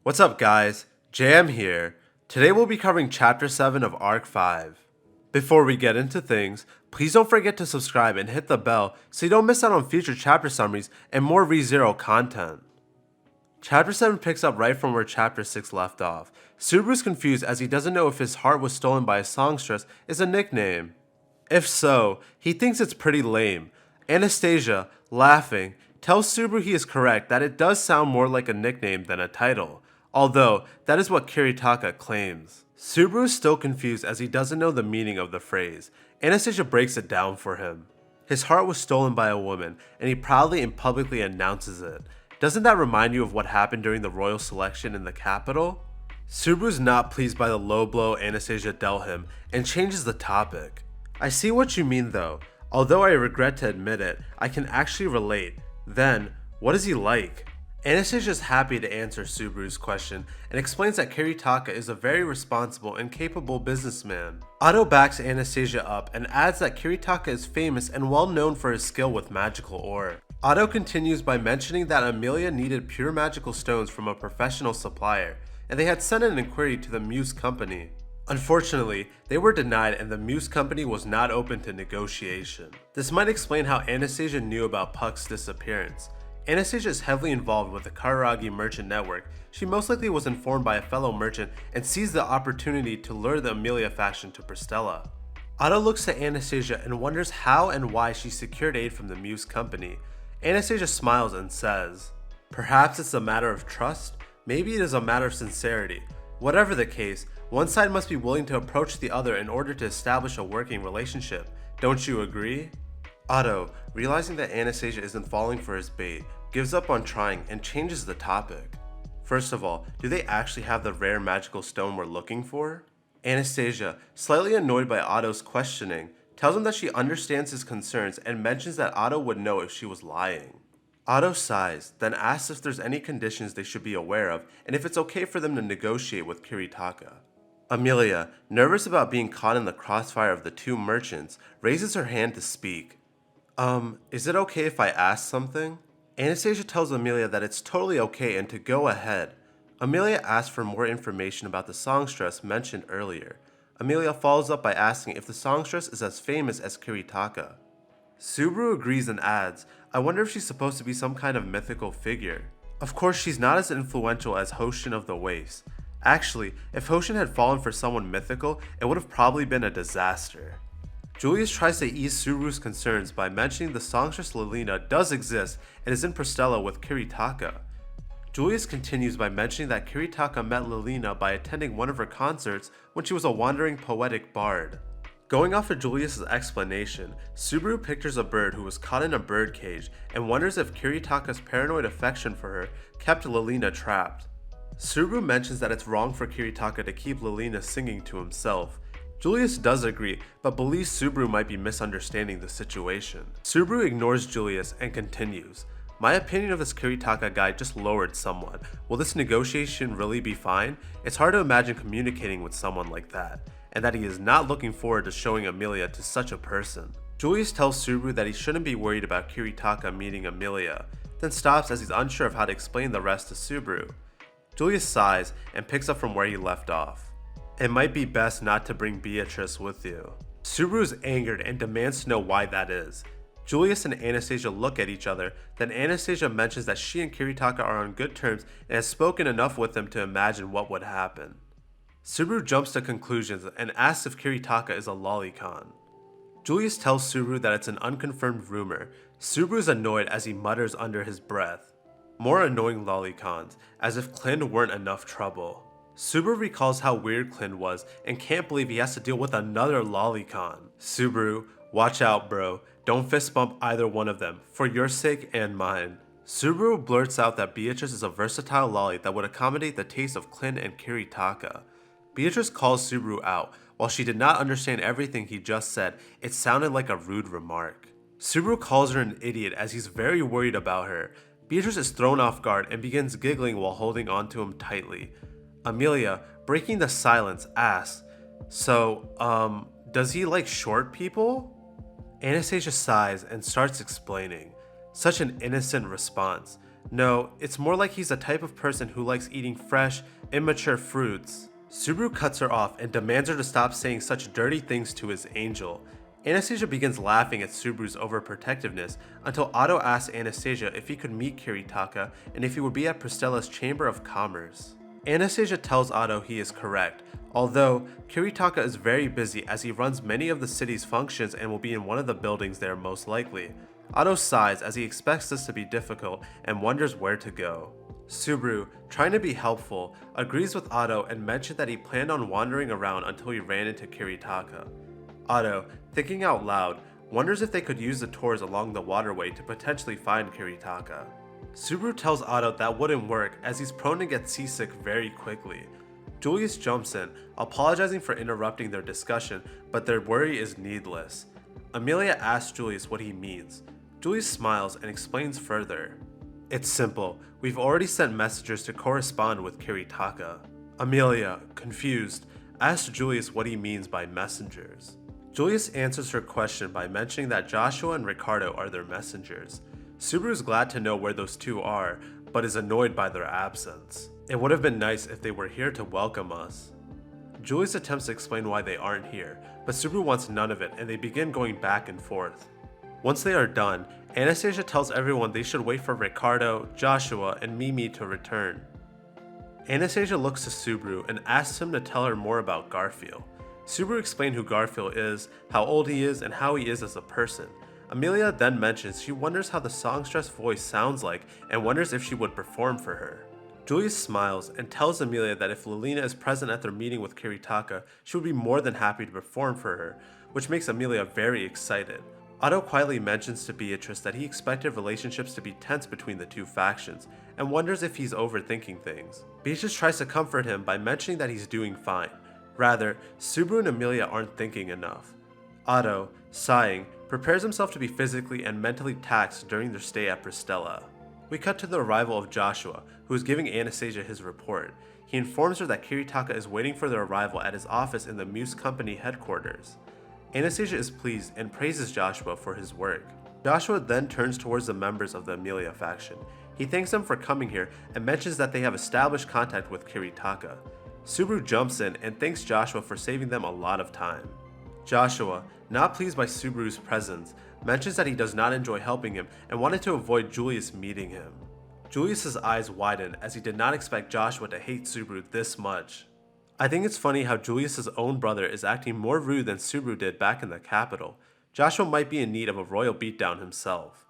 What's up guys, JM here. Today we'll be covering Chapter 7 of Arc 5. Before we get into things, please don't forget to subscribe and hit the bell so you don't miss out on future chapter summaries and more ReZero content. Chapter 7 picks up right from where Chapter 6 left off. Subaru's confused as he doesn't know if his heart was stolen by a Songstress is a nickname. If so, he thinks it's pretty lame. Anastasia, laughing, tells Subaru he is correct that it does sound more like a nickname than a title, although that is what Kiritaka claims. Subaru is still confused as he doesn't know the meaning of the phrase. Anastasia breaks it down for him. His heart was stolen by a woman, and he proudly and publicly announces it. Doesn't that remind you of what happened during the royal selection in the capital? Subaru's not pleased by the low blow Anastasia dealt him and changes the topic. I see what you mean though. Although I regret to admit it, I can actually relate. Then, what is he like? Anastasia is happy to answer Subaru's question and explains that Kiritaka is a very responsible and capable businessman. Otto backs Anastasia up and adds that Kiritaka is famous and well known for his skill with magical ore. Otto continues by mentioning that Amelia needed pure magical stones from a professional supplier, and they had sent an inquiry to the Muse Company. Unfortunately, they were denied and the Muse Company was not open to negotiation. This might explain how Anastasia knew about Puck's disappearance. Anastasia is heavily involved with the Kararagi merchant network. She most likely was informed by a fellow merchant and seized the opportunity to lure the Amelia faction to Pristella. Otto looks at Anastasia and wonders how and why she secured aid from the Muse Company. Anastasia smiles and says, "Perhaps it's a matter of trust, maybe it is a matter of sincerity. Whatever the case, one side must be willing to approach the other in order to establish a working relationship. Don't you agree?" Otto, realizing that Anastasia isn't falling for his bait, gives up on trying and changes the topic. First of all, do they actually have the rare magical stone we're looking for? Anastasia, slightly annoyed by Otto's questioning, tells him that she understands his concerns and mentions that Otto would know if she was lying. Otto sighs, then asks if there's any conditions they should be aware of and if it's okay for them to negotiate with Kiritaka. Amelia, nervous about being caught in the crossfire of the two merchants, raises her hand to speak. Is it okay if I ask something? Anastasia tells Amelia that it's totally okay and to go ahead. Amelia asks for more information about the Songstress mentioned earlier. Amelia follows up by asking if the Songstress is as famous as Kiritaka. Subaru agrees and adds, "I wonder if she's supposed to be some kind of mythical figure. Of course, she's not as influential as Hoshin of the Waste. Actually, if Hoshin had fallen for someone mythical, it would have probably been a disaster." Julius tries to ease Subaru's concerns by mentioning the Songstress Lilina does exist and is in Pristella with Kiritaka. Julius continues by mentioning that Kiritaka met Lilina by attending one of her concerts when she was a wandering poetic bard. Going off of Julius' explanation, Subaru pictures a bird who was caught in a bird cage and wonders if Kiritaka's paranoid affection for her kept Lilina trapped. Subaru mentions that it's wrong for Kiritaka to keep Lilina singing to himself. Julius does agree, but believes Subaru might be misunderstanding the situation. Subaru ignores Julius and continues. "My opinion of this Kiritaka guy just lowered somewhat. Will this negotiation really be fine? It's hard to imagine communicating with someone like that, and that he is not looking forward to showing Amelia to such a person." Julius tells Subaru that he shouldn't be worried about Kiritaka meeting Amelia, then stops as he's unsure of how to explain the rest to Subaru. Julius sighs and picks up from where he left off. "It might be best not to bring Beatrice with you." Subaru is angered and demands to know why that is. Julius and Anastasia look at each other, then Anastasia mentions that she and Kiritaka are on good terms and has spoken enough with them to imagine what would happen. Subaru jumps to conclusions and asks if Kiritaka is a lolicon. Julius tells Subaru that it's an unconfirmed rumor. Subaru is annoyed as he mutters under his breath, "More annoying lolicons, as if Clint weren't enough trouble." Subaru recalls how weird Clint was and can't believe he has to deal with another lolicon. "Subaru, watch out bro, don't fist bump either one of them, for your sake and mine." Subaru blurts out that Beatrice is a versatile lolly that would accommodate the taste of Clint and Kiritaka. Beatrice calls Subaru out. While she did not understand everything he just said, it sounded like a rude remark. Subaru calls her an idiot as he's very worried about her. Beatrice is thrown off guard and begins giggling while holding onto him tightly. Amelia, breaking the silence, asks, "So, does he like short people?" Anastasia sighs and starts explaining. Such an innocent response. No, it's more like he's the type of person who likes eating fresh, immature fruits. Subaru cuts her off and demands her to stop saying such dirty things to his angel. Anastasia begins laughing at Subaru's overprotectiveness until Otto asks Anastasia if he could meet Kiritaka and if he would be at Pristella's Chamber of Commerce. Anastasia tells Otto he is correct, although Kiritaka is very busy as he runs many of the city's functions and will be in one of the buildings there most likely. Otto sighs as he expects this to be difficult and wonders where to go. Subaru, trying to be helpful, agrees with Otto and mentions that he planned on wandering around until he ran into Kiritaka. Otto, thinking out loud, wonders if they could use the tours along the waterway to potentially find Kiritaka. Subaru tells Otto that wouldn't work as he's prone to get seasick very quickly. Julius jumps in, apologizing for interrupting their discussion, but their worry is needless. Amelia asks Julius what he means. Julius smiles and explains further. It's simple, we've already sent messengers to correspond with Kiritaka. Amelia, confused, asks Julius what he means by messengers. Julius answers her question by mentioning that Joshua and Ricardo are their messengers. Subaru is glad to know where those two are, but is annoyed by their absence. It would have been nice if they were here to welcome us. Julius attempts to explain why they aren't here, but Subaru wants none of it and they begin going back and forth. Once they are done, Anastasia tells everyone they should wait for Ricardo, Joshua, and Mimi to return. Anastasia looks to Subaru and asks him to tell her more about Garfield. Subaru explains who Garfield is, how old he is, and how he is as a person. Amelia then mentions she wonders how the Songstress voice sounds like and wonders if she would perform for her. Julius smiles and tells Amelia that if Lilina is present at their meeting with Kiritaka, she would be more than happy to perform for her, which makes Amelia very excited. Otto quietly mentions to Beatrice that he expected relationships to be tense between the two factions, and wonders if he's overthinking things. Beatrice tries to comfort him by mentioning that he's doing fine. Rather, Subaru and Amelia aren't thinking enough. Otto, sighing, prepares himself to be physically and mentally taxed during their stay at Pristella. We cut to the arrival of Joshua, who is giving Anastasia his report. He informs her that Kiritaka is waiting for their arrival at his office in the Muse Company headquarters. Anastasia is pleased and praises Joshua for his work. Joshua then turns towards the members of the Amelia faction. He thanks them for coming here and mentions that they have established contact with Kiritaka. Subaru jumps in and thanks Joshua for saving them a lot of time. Joshua, not pleased by Subaru's presence, mentions that he does not enjoy helping him and wanted to avoid Julius meeting him. Julius's eyes widen as he did not expect Joshua to hate Subaru this much. I think it's funny how Julius's own brother is acting more rude than Subaru did back in the capital. Joshua might be in need of a royal beatdown himself.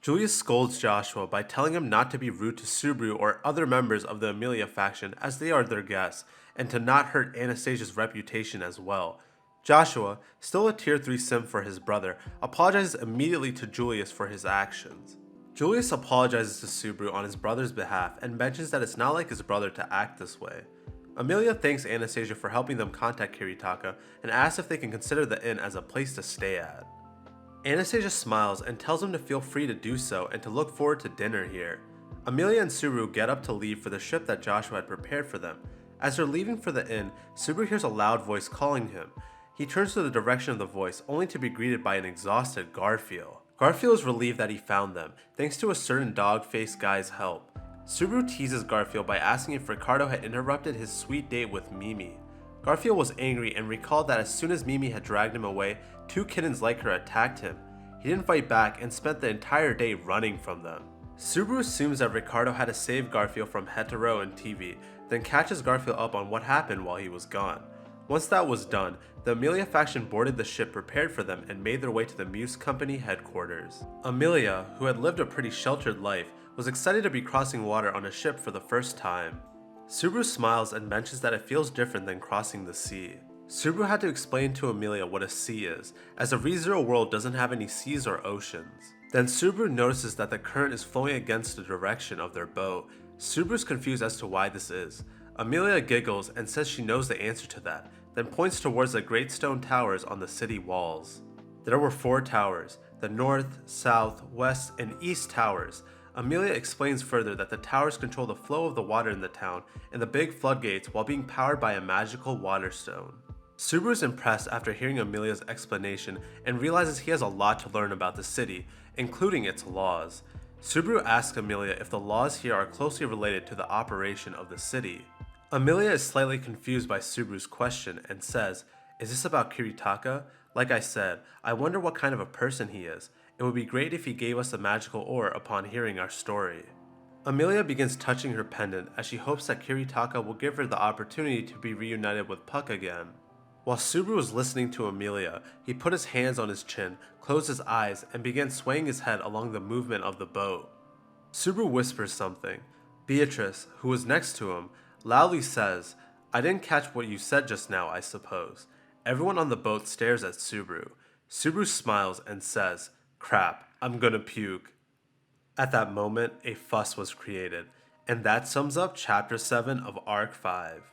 Julius scolds Joshua by telling him not to be rude to Subaru or other members of the Amelia faction as they are their guests, and to not hurt Anastasia's reputation as well. Joshua, still a tier 3 simp for his brother, apologizes immediately to Julius for his actions. Julius apologizes to Subaru on his brother's behalf and mentions that it's not like his brother to act this way. Amelia thanks Anastasia for helping them contact Kiritaka and asks if they can consider the inn as a place to stay at. Anastasia smiles and tells him to feel free to do so and to look forward to dinner here. Amelia and Subaru get up to leave for the ship that Joshua had prepared for them. As they're leaving for the inn, Subaru hears a loud voice calling him. He turns to the direction of the voice, only to be greeted by an exhausted Garfield. Garfield is relieved that he found them, thanks to a certain dog-faced guy's help. Subaru teases Garfield by asking if Ricardo had interrupted his sweet date with Mimi. Garfield was angry and recalled that as soon as Mimi had dragged him away, 2 kittens like her attacked him. He didn't fight back and spent the entire day running from them. Subaru assumes that Ricardo had to save Garfield from Hetero and TV, then catches Garfield up on what happened while he was gone. Once that was done, the Amelia faction boarded the ship prepared for them and made their way to the Muse Company headquarters. Amelia, who had lived a pretty sheltered life, was excited to be crossing water on a ship for the first time. Subaru smiles and mentions that it feels different than crossing the sea. Subaru had to explain to Amelia what a sea is, as the ReZero world doesn't have any seas or oceans. Then Subaru notices that the current is flowing against the direction of their boat. Subaru's confused as to why this is. Amelia giggles and says she knows the answer to that, then points towards the great stone towers on the city walls. There were 4 towers, the north, south, west, and east towers. Amelia explains further that the towers control the flow of the water in the town and the big floodgates while being powered by a magical water stone. Subaru is impressed after hearing Amelia's explanation and realizes he has a lot to learn about the city, including its laws. Subaru asks Amelia if the laws here are closely related to the operation of the city. Amelia is slightly confused by Subaru's question and says, "Is this about Kiritaka? Like I said, I wonder what kind of a person he is. It would be great if he gave us a magical ore upon hearing our story." Amelia begins touching her pendant as she hopes that Kiritaka will give her the opportunity to be reunited with Puck again. While Subaru was listening to Amelia, he put his hands on his chin, closed his eyes, and began swaying his head along the movement of the boat. Subaru whispers something. Beatrice, who was next to him, loudly says, "I didn't catch what you said just now, I suppose." Everyone on the boat stares at Subaru. Subaru smiles and says, "Crap, I'm gonna puke." At that moment, a fuss was created, and that sums up Chapter 7 of Arc 5.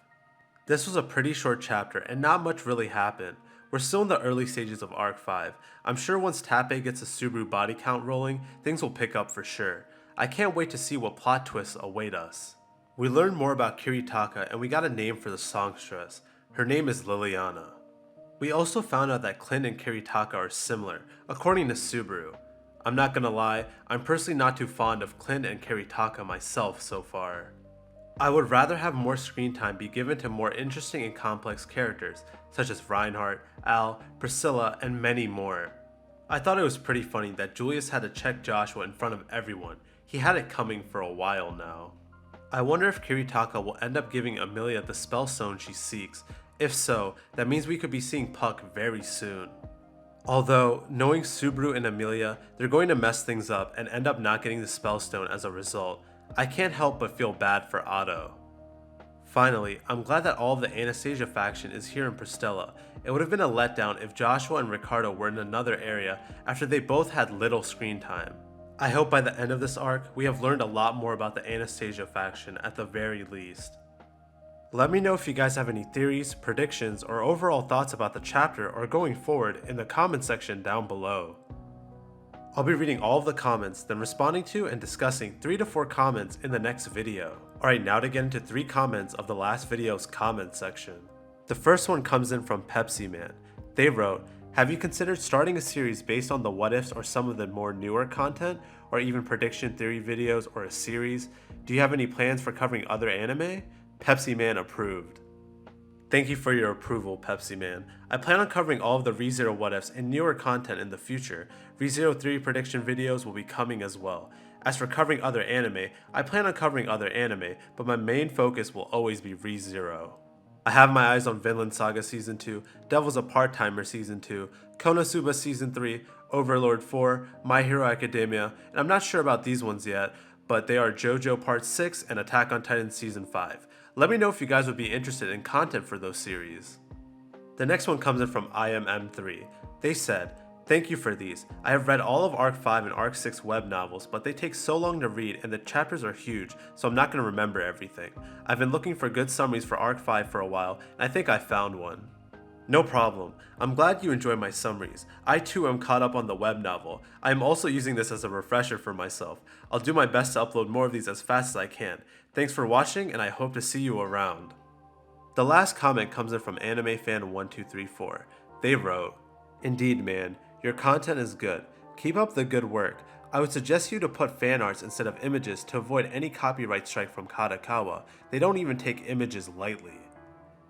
This was a pretty short chapter, and not much really happened. We're still in the early stages of Arc 5. I'm sure once Tappei gets a Subaru body count rolling, things will pick up for sure. I can't wait to see what plot twists await us. We learned more about Kiritaka, and we got a name for the Songstress. Her name is Liliana. We also found out that Clint and Kiritaka are similar, according to Subaru. I'm not gonna lie, I'm personally not too fond of Clint and Kiritaka myself so far. I would rather have more screen time be given to more interesting and complex characters, such as Reinhardt, Al, Priscilla, and many more. I thought it was pretty funny that Julius had to check Joshua in front of everyone. He had it coming for a while now. I wonder if Kiritaka will end up giving Amelia the spellstone she seeks. If so, that means we could be seeing Puck very soon. Although, knowing Subaru and Amelia, they're going to mess things up and end up not getting the spellstone as a result. I can't help but feel bad for Otto. Finally, I'm glad that all of the Anastasia faction is here in Pristella. It would have been a letdown if Joshua and Ricardo were in another area after they both had little screen time. I hope by the end of this arc, we have learned a lot more about the Anastasia faction at the very least. Let me know if you guys have any theories, predictions, or overall thoughts about the chapter or going forward in the comment section down below. I'll be reading all of the comments, then responding to and discussing 3 to 4 comments in the next video. Alright, now to get into 3 comments of the last video's comment section. The first one comes in from Pepsi Man. They wrote, "Have you considered starting a series based on the what ifs or some of the more newer content, or even prediction theory videos or a series? Do you have any plans for covering other anime?" Pepsi Man approved. Thank you for your approval, Pepsi Man. I plan on covering all of the ReZero what ifs and newer content in the future. ReZero 3 prediction videos will be coming as well. As for covering other anime, I plan on covering other anime, but my main focus will always be ReZero. I have my eyes on Vinland Saga Season 2, Devil's a Part-Timer Season 2, Konosuba Season 3, Overlord 4, My Hero Academia, and I'm not sure about these ones yet, but they are JoJo Part 6 and Attack on Titan Season 5. Let me know if you guys would be interested in content for those series. The next one comes in from IMM3. They said, "Thank you for these. I have read all of Arc 5 and Arc 6 web novels, but they take so long to read and the chapters are huge, so I'm not going to remember everything. I've been looking for good summaries for Arc 5 for a while, and I think I found one." No problem. I'm glad you enjoy my summaries. I too am caught up on the web novel. I am also using this as a refresher for myself. I'll do my best to upload more of these as fast as I can. Thanks for watching, and I hope to see you around. The last comment comes in from AnimeFan1234. They wrote, "Indeed, man, your content is good. Keep up the good work. I would suggest you to put fan arts instead of images to avoid any copyright strike from Kadokawa. They don't even take images lightly."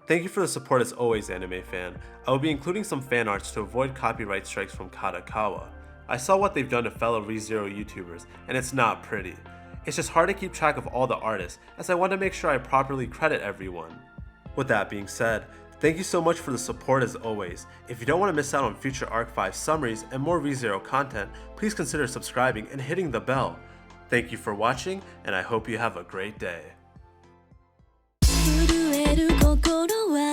Thank you for the support as always, Anime Fan. I will be including some fan arts to avoid copyright strikes from Kadokawa. I saw what they've done to fellow ReZero YouTubers, and it's not pretty. It's just hard to keep track of all the artists, as I want to make sure I properly credit everyone. With that being said, thank you so much for the support as always. If you don't want to miss out on future Arc 5 summaries and more ReZero content, please consider subscribing and hitting the bell. Thank you for watching, and I hope you have a great day. 震える心は